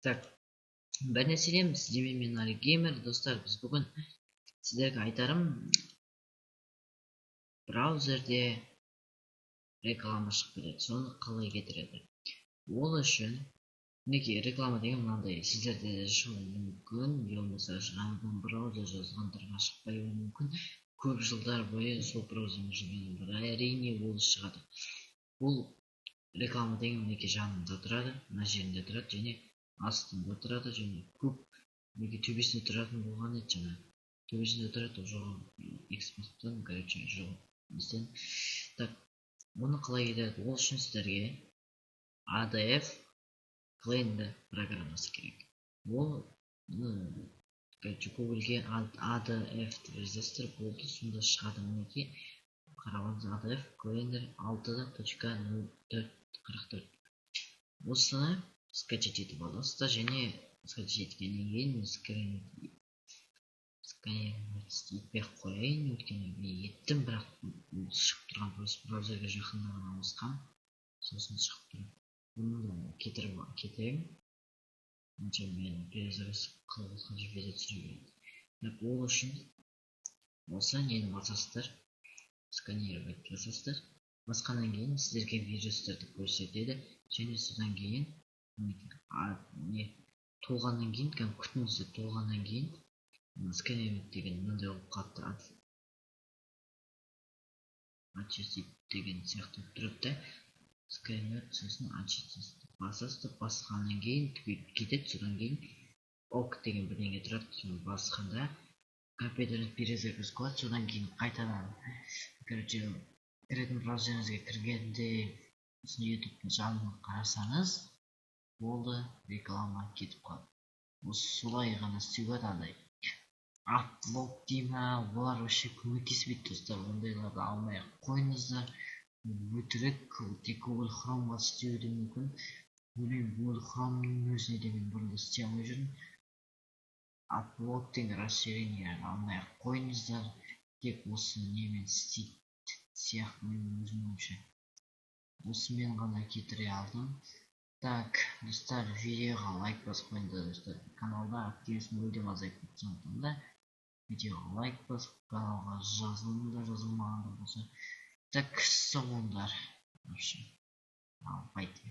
Так, бәріне сәлем, сіздермен мен Али Геймер. Достар, біз бүгін сіздерге айтарым, браузерде реклама шығып кетеді, соны қалай кетіреді. Ол үшін мінекей реклама деген мынандай, сіздерде де шығуы мүмкін, болмаса жаңадан браузер жазғандарға шықпауы мүмкін. Көп жылдар бойы сол браузермен жүрген адамдар әрине ол шығады. Бұл реклама деген мінекей жанында тұрады, мына жерінде тұрады және астында тұрады, және көп неге төбесінде тұратын болған еді жаңа. Төбесінде тұрады жоқ экспорттан, короче, жоқ бізден. Так, оны қалай кетеді? Ол үшін сіздерге ADF клейнді программасы керек. Ол короче, Google'ге ADF жазасыздар, болды, сонда шығады. Мінекей қарағанда ADF клейнер 6.0.44. осыны скачать етіп аласыздар, және скачать еткеннен кейін сканировать етпей ақ қояйын, өйткені мен еттім, бірақ шығып тұрған браузерге жақындаған ауысқан, сосын шығып тұр. Бұны кетірем. Мен перезагрузка қылған жерде түсірген. Ол үшін осы нені басасыздар, сканировать жасасыздар. Басқаннан кейін сіздерге вирустарды көрсетеді, және содан кейін толғаннан кейін, күтіңіздер, толғаннан кейін сканировать деген мынандай болып қалыпты, очистить деген сияқты тұрады. Сканировать, сосын очистить басасыздар, басқаннан кейін кетеді. Содан кейін ок деген бірдеңе тұрады, соны басқанда компьютерді перезагрузка қылады. Содан кейін қайтадан, короче, кіретін браузеріңізге кіргенде YouTube жанына қарасаңыз, болды, реклама кетіп қалады. Осы солай ғана істеуге андай аплод дейма, олар вообще көмектеспейді достар. Ондайларды алмай ақ қойыңыздар, өтірік. Тек Google Chrome'ға істеуі мүмкін. Ойлаймын, Google Chrome'ның өзіне де мен бұрында істей алмай жүрмін. Аплод деген расширение алмай ақ қойыңыздар. Тек осы немен істейді сияқты, мен өзім ойымша осымен ғана кетіре алдым. Так, достар, видеоға лайк басып қойыңыздар, достар. Каналда активность мүлдем азайып кетті, сондықтан да видеоға лайк басып, каналға жазылмағандар болса. Так, сау болыңдар. Байте.